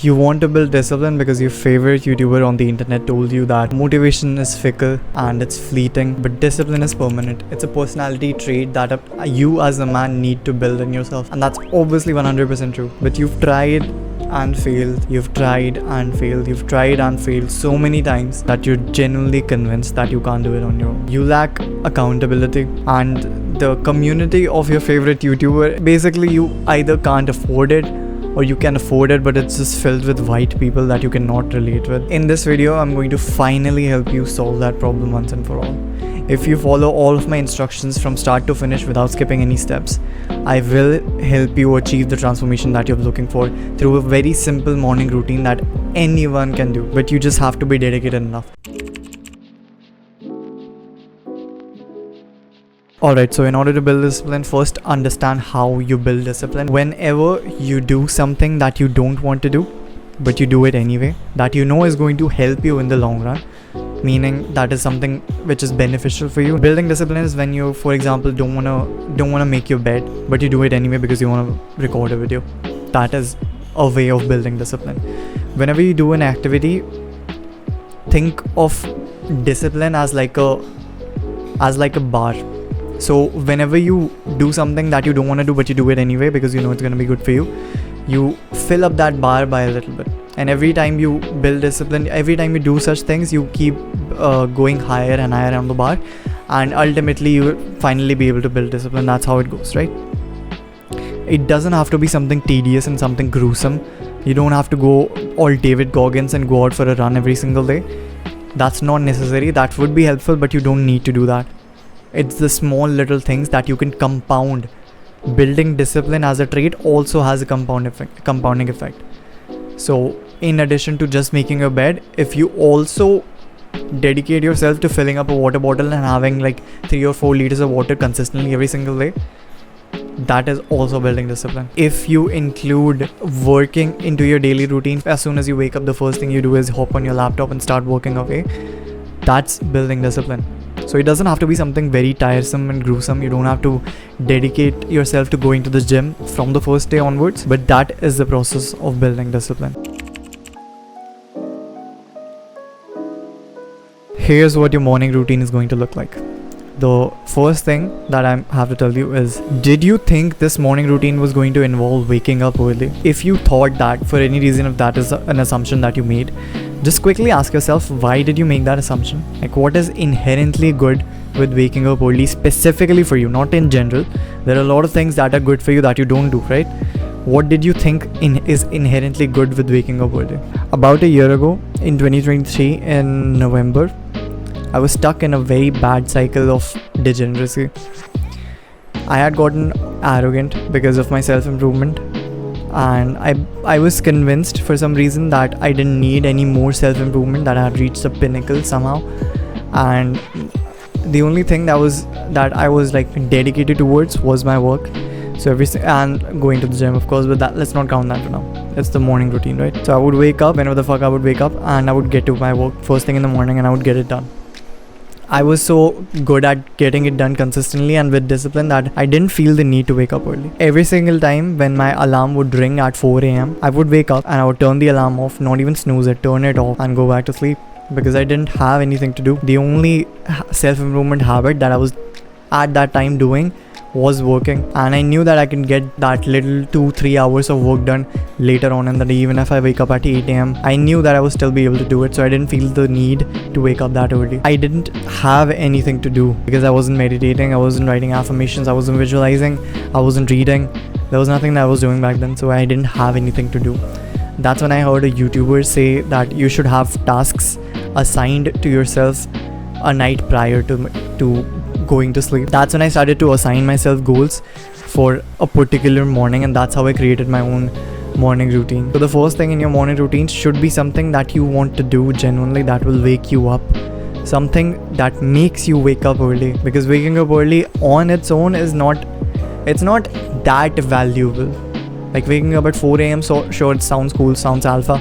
You want to build discipline because your favorite YouTuber on the internet told you that motivation is fickle and it's fleeting, but discipline is permanent. It's a personality trait that you as a man need to build in yourself, and that's obviously 100% true. But you've tried and failed, you've tried and failed, you've tried and failed so many times that you're genuinely convinced that you can't do it on your own. You lack accountability, and the community of your favorite YouTuber, basically you either can't afford it or you can afford it, but it's just filled with white people that you cannot relate with. In this video, I'm going to finally help you solve that problem once and for all. If you follow all of my instructions from start to finish without skipping any steps, I will help you achieve the transformation that you're looking for through a very simple morning routine that anyone can do, but you just have to be dedicated enough. Alright, so in order to build discipline, first understand how you build discipline. Whenever you do something that you don't want to do, but you do it anyway, that you know is going to help you in the long run, meaning that is something which is beneficial for you. Building discipline is when you, for example, don't wanna make your bed, but you do it anyway because you wanna record a video. That is a way of building discipline. Whenever you do an activity, think of discipline as like a bar. So whenever you do something that you don't want to do but you do it anyway because you know it's going to be good for you, you fill up that bar by a little bit. And every time you build discipline, every time you do such things, you keep going higher and higher on the bar, and ultimately you will finally be able to build discipline. That's how it goes, right? It doesn't have to be something tedious and something gruesome. You don't have to go all David Goggins and go out for a run every single day. That's not necessary. That would be helpful, but you don't need to do that. It's the small little things that you can compound. Building discipline as a trait also has a compounding effect. So in addition to just making your bed, if you also dedicate yourself to filling up a water bottle and having like 3 or 4 liters of water consistently every single day, that is also building discipline. If you include working into your daily routine, as soon as you wake up, the first thing you do is hop on your laptop and start working away. That's building discipline. So it doesn't have to be something very tiresome and gruesome. You don't have to dedicate yourself to going to the gym from the first day onwards, but that is the process of building discipline. Here's what your morning routine is going to look like. The first thing that I have to tell you is, did you think this morning routine was going to involve waking up early? If you thought that for any reason, if that is an assumption that you made, just quickly ask yourself, why did you make that assumption? Like, what is inherently good with waking up early specifically for you, not in general? There are a lot of things that are good for you that you don't do, right? What did you think is inherently good with waking up early? About a year ago, in 2023, in November, I was stuck in a very bad cycle of degeneracy. I had gotten arrogant because of my self-improvement, and I was convinced for some reason that I didn't need any more self-improvement, that I had reached the pinnacle somehow, and the only thing that I was like dedicated towards was my work. So and going to the gym, of course, but that, let's not count that for now. It's the morning routine, right? So I would wake up whenever the fuck I would wake up, and I would get to my work first thing in the morning, and I would get it done. I was so good at getting it done consistently and with discipline that I didn't feel the need to wake up early. Every single time when my alarm would ring at 4 a.m, I would wake up and I would turn the alarm off, not even snooze it, turn it off and go back to sleep, because I didn't have anything to do. The only self-improvement habit that I was at that time doing was working, and I knew that I can get that little 2-3 hours of work done later on in the day. Even if I wake up at 8 a.m, I knew that I would still be able to do it, so I didn't feel the need to wake up that early. I didn't have anything to do because I wasn't meditating, I wasn't writing affirmations, I wasn't visualizing, I wasn't reading. There was nothing that I was doing back then, so I didn't have anything to do. That's when I heard a YouTuber say that you should have tasks assigned to yourself a night prior to going to sleep. That's when I started to assign myself goals for a particular morning, and that's how I created my own morning routine. So the first thing in your morning routine should be something that you want to do genuinely, that will wake you up, something that makes you wake up early, because waking up early on its own is not that valuable. Like waking up at 4 a.m, so sure, it sounds cool, sounds alpha,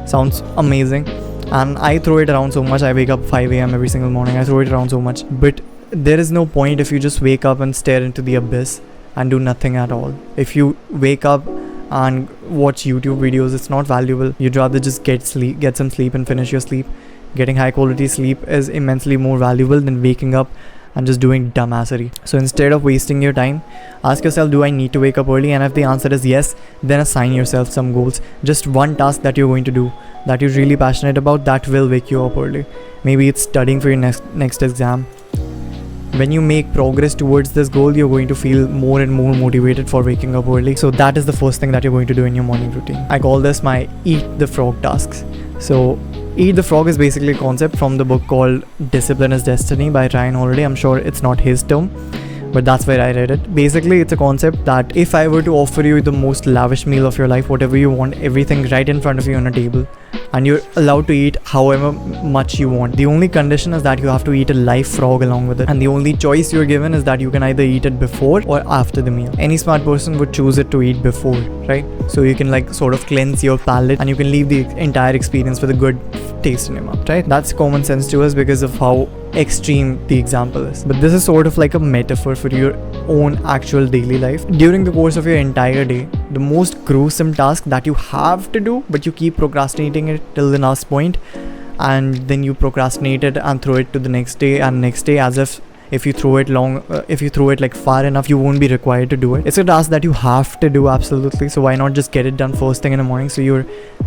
sounds amazing, and I throw it around so much. I wake up 5 a.m. every single morning, I throw it around so much, but there is no point if you just wake up and stare into the abyss and do nothing at all. If you wake up and watch YouTube videos. It's not valuable. You'd rather just get some sleep and finish your sleep. Getting high quality sleep is immensely more valuable than waking up and just doing dumbassery. So instead of wasting your time, ask yourself, do I need to wake up early? And if the answer is yes, then assign yourself some goals. Just one task that you're going to do that you're really passionate about that will wake you up early. Maybe it's studying for your next exam. When you make progress towards this goal, you're going to feel more and more motivated for waking up early. So that is the first thing that you're going to do in your morning routine. I call this my eat the frog tasks. So eat the frog is basically a concept from the book called Discipline is Destiny by Ryan Holiday. I'm sure it's not his term, but that's where I read it. Basically, it's a concept that if I were to offer you the most lavish meal of your life, whatever you want, everything right in front of you on a table, and you're allowed to eat however much you want. The only condition is that you have to eat a live frog along with it, and the only choice you're given is that you can either eat it before or after the meal. Any smart person would choose it to eat before, right? So you can like sort of cleanse your palate and you can leave the entire experience with a good taste in your mouth, right? That's common sense to us because of how extreme the example is. But this is sort of like a metaphor for your own actual daily life. During the course of your entire day, the most gruesome task that you have to do, but you keep procrastinating it till the last point, and then you procrastinate it and throw it to the next day and next day, as if you throw it like far enough, you won't be required to do it. It's a task that you have to do, absolutely. So why not just get it done first thing in the morning, so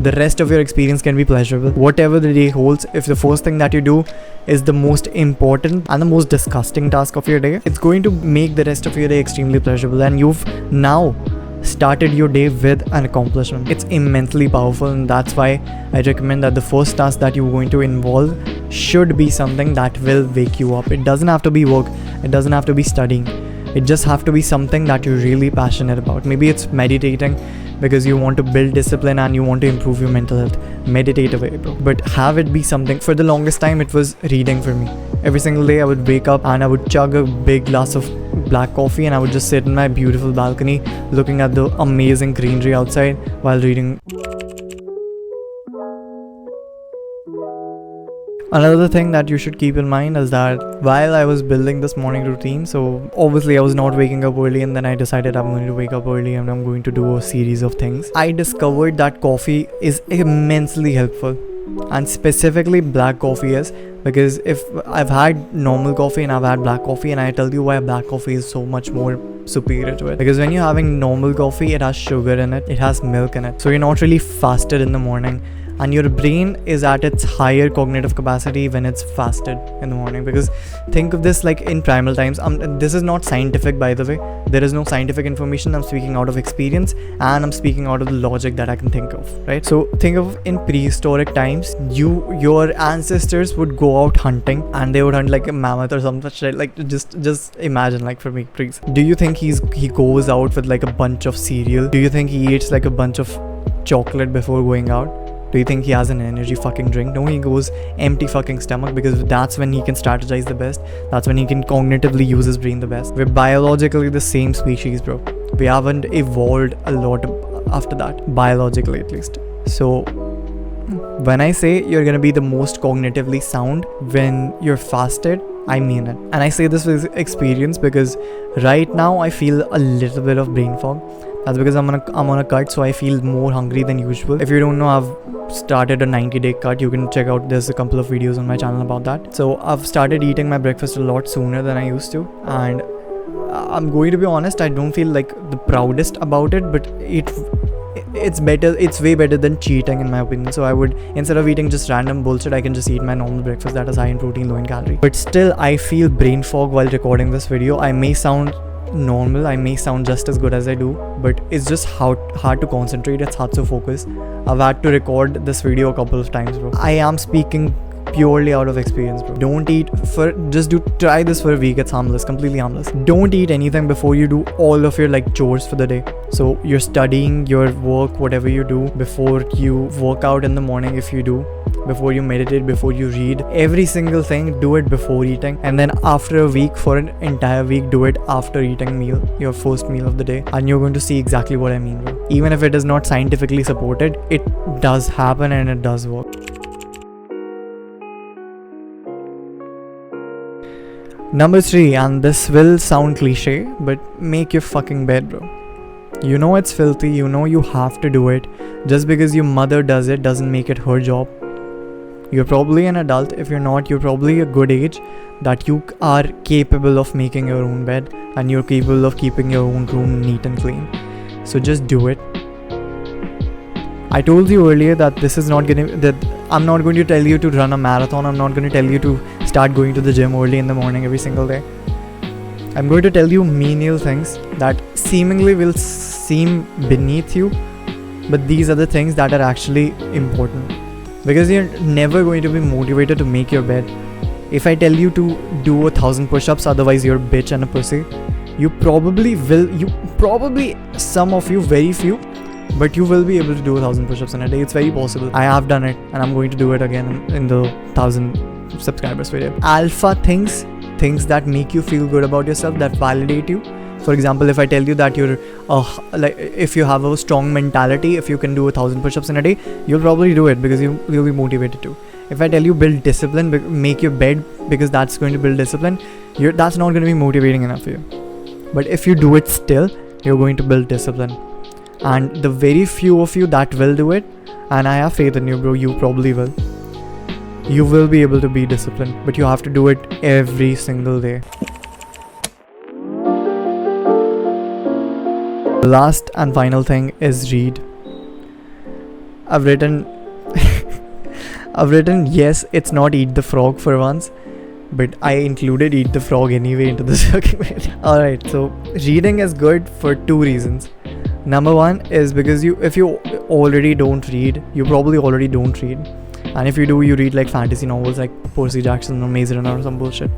the rest of your experience can be pleasurable. Whatever the day holds, if the first thing that you do is the most important and the most disgusting task of your day, it's going to make the rest of your day extremely pleasurable, and you've now started your day with an accomplishment. It's immensely powerful, and that's why I recommend that the first task that you're going to involve should be something that will wake you up. It doesn't have to be work, it doesn't have to be studying, it just have to be something that you're really passionate about. Maybe it's meditating because you want to build discipline and you want to improve your mental health. Meditate away, bro. But have it be something. For the longest time, it was reading for me. Every single day I would wake up and I would chug a big glass of black coffee and I would just sit in my beautiful balcony looking at the amazing greenery outside while reading. Another thing that you should keep in mind is that while I was building this morning routine, so obviously I was not waking up early, and then I decided I'm going to wake up early and I'm going to do a series of things. I discovered that coffee is immensely helpful, and specifically black coffee is, because if I've had normal coffee and I've had black coffee, and I tell you why black coffee is so much more superior to it. Because when you're having normal coffee, it has sugar in it, it has milk in it, so you're not really fasted in the morning, and your brain is at its higher cognitive capacity when it's fasted in the morning. Because think of this like in primal times. This is not scientific, by the way. There is no scientific information. I'm speaking out of experience and I'm speaking out of the logic that I can think of, right? So think of in prehistoric times, your ancestors would go out hunting and they would hunt like a mammoth or something, right? Like just imagine, like, for me, please. Do you think he goes out with like a bunch of cereal? Do you think he eats like a bunch of chocolate before going out? Do you think he has an energy fucking drink? No, he goes empty fucking stomach, because that's when he can strategize the best. That's when he can cognitively use his brain the best. We're biologically the same species, bro. We haven't evolved a lot after that, biologically at least. So when I say you're gonna be the most cognitively sound when you're fasted, I mean it. And I say this with experience because right now I feel a little bit of brain fog. That's because I'm on a cut, so I feel more hungry than usual. If you don't know, I've started a 90-day cut. You can check out, there's a couple of videos on my channel about that. So I've started eating my breakfast a lot sooner than I used to, and I'm going to be honest, I don't feel like the proudest about it, but it's better. It's way better than cheating, in my opinion. So I would, instead of eating just random bullshit, I can just eat my normal breakfast that is high in protein, low in calorie. But still, I feel brain fog while recording this video. I may sound normal, I may sound just as good as I do, but it's just hard to concentrate, it's hard to focus. I've had to record this video a couple of times, bro. I am speaking purely out of experience, bro. Don't eat try this for a week. It's harmless, completely harmless. Don't eat anything before you do all of your like chores for the day. So you're studying, your work, whatever you do, before you work out in the morning, if you do, before you meditate, before you read, every single thing, do it before eating. And then after a week, for an entire week, do it after eating your first meal of the day, and you're going to see exactly what I mean, bro. Even if it is not scientifically supported, it does happen and it does work. Number 3, and this will sound cliche, but make your fucking bed, bro. You know it's filthy, you know you have to do it. Just because your mother does it doesn't make it her job. You're probably an adult. If you're not, you're probably a good age that you are capable of making your own bed and you're capable of keeping your own room neat and clean. So just do it. I told you earlier that I'm not going to tell you to run a marathon. I'm not going to tell you to start going to the gym early in the morning every single day. I'm going to tell you menial things that seemingly will seem beneath you, but these are the things that are actually important. Because you're never going to be motivated to make your bed. If I tell you to do 1,000 push-ups, otherwise you're a bitch and a pussy, you probably will, some of you, very few, but you will be able to do 1,000 push-ups in a day. It's very possible. I have done it and I'm going to do it again in the 1,000 subscribers video. Alpha things that make you feel good about yourself, that validate you. For example, if I tell you that you're if you have a strong mentality, if you can do 1,000 push-ups in a day, you'll probably do it because you'll be motivated to. If I tell you build discipline, make your bed, because that's going to build discipline, that's not going to be motivating enough for you. But if you do it still, you're going to build discipline. And the very few of you that will do it, and I have faith in you, bro, you probably will. You will be able to be disciplined, but you have to do it every single day. The last and final thing is read. I've written yes, it's not eat the frog for once, but I included eat the frog anyway into this document. Alright, so reading is good for two reasons. Number one is because if you already don't read, you probably already don't read. And if you do, you read like fantasy novels like Percy Jackson or Maze Runner or some bullshit.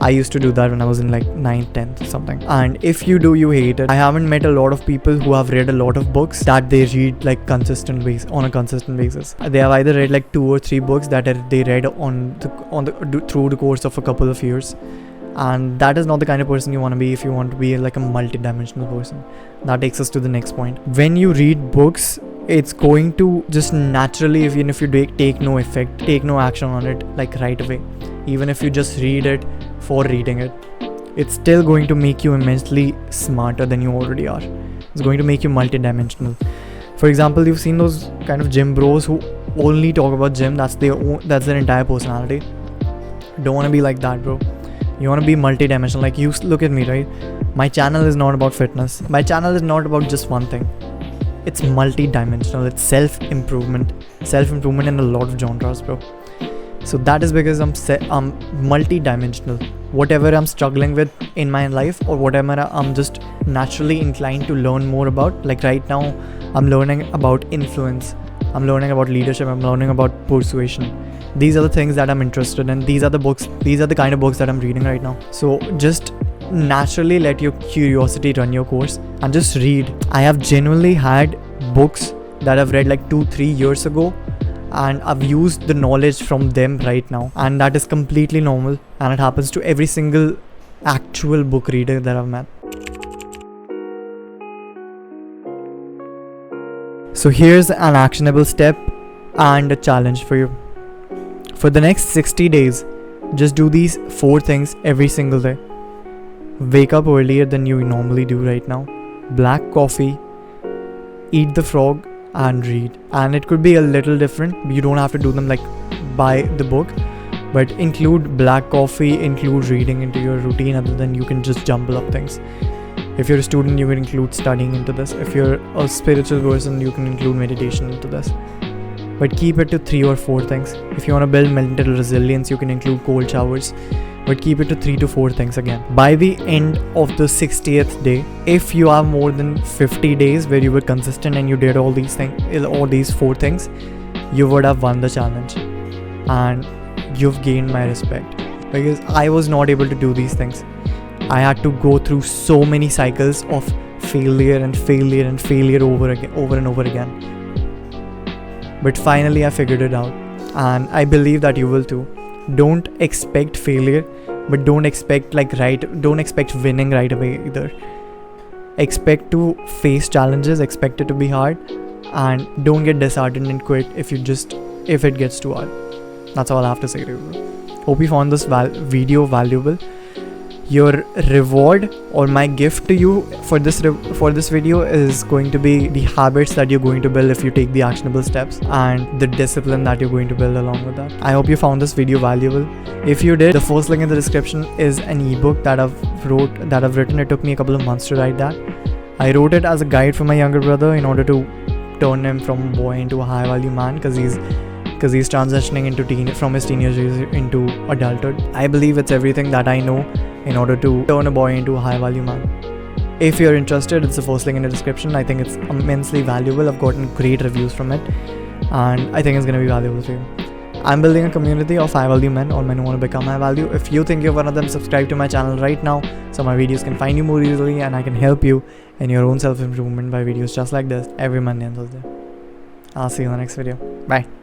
I used to do that when I was in like 9th, 10th or something. And if you do, you hate it. I haven't met a lot of people who have read a lot of books that they read like on a consistent basis. They have either read like 2 or 3 books that they read through the course of a couple of years. And that is not the kind of person you want to be if you want to be like a multi-dimensional person. That takes us to the next point. When you read books, it's going to just naturally, even if you take no action on it like right away, even if you just read it for reading it, it's still going to make you immensely smarter than you already are. It's going to make you multi-dimensional. For example, you've seen those kind of gym bros who only talk about gym. That's their entire personality. Don't want to be like that, bro. You want to be multi-dimensional. Like, you look at me, right? My channel is not about fitness. My channel is not about just one thing. It's multi-dimensional. It's self-improvement in a lot of genres, bro. So that is because I'm multi-dimensional. Whatever I'm struggling with in my life, or whatever I'm just naturally inclined to learn more about. Like right now, I'm learning about influence. I'm learning about leadership. I'm learning about persuasion. These are the things that I'm interested in. These are the kind of books that I'm reading right now. So just naturally let your curiosity run your course and just read. I have genuinely had books that I've read like 2-3 years ago, and I've used the knowledge from them right now, and that is completely normal, and it happens to every single actual book reader that I've met. So here's an actionable step and a challenge for you. For the next 60 days, just do these 4 things every single day. Wake up earlier than you normally do right now. Black coffee, eat the frog, and read. And it could be a little different. You don't have to do them like by the book, but include black coffee, include reading into your routine, other than you can just jumble up things. If you're a student, you can include studying into this. If you're a spiritual person, you can include meditation into this. But keep it to 3 or 4 things. If you want to build mental resilience, you can include cold showers. But keep it to 3 to 4 things again. By the end of the 60th day, if you have more than 50 days where you were consistent and you did all these 4 things, you would have won the challenge. And you've gained my respect. Because I was not able to do these things. I had to go through so many cycles of failure and failure and failure over and over again. But finally I figured it out, and I believe that you will too. Don't expect failure, but don't expect winning right away either. Expect to face challenges, expect it to be hard, and don't get disheartened and quit if it gets too hard. That's all I have to say to you. Hope you found this video valuable. Your reward or my gift to you for this video is going to be the habits that you're going to build if you take the actionable steps, and the discipline that you're going to build along with that. I hope you found this video valuable. If you did, the first link in the description is an ebook that I've written. It took me a couple of months to write that. I wrote it as a guide for my younger brother in order to turn him from a boy into a high value man, because he's transitioning from his teenage years into adulthood. I believe it's everything that I know in order to turn a boy into a high value man. If you're interested, it's the first link in the description. I think it's immensely valuable. I've gotten great reviews from it, and I think it's going to be valuable for you. I'm building a community of high value men or men who want to become high value. If you think you're one of them, subscribe to my channel right now so my videos can find you more easily, and I can help you in your own self-improvement by videos just like this every Monday and Thursday. I'll see you in the next video. Bye.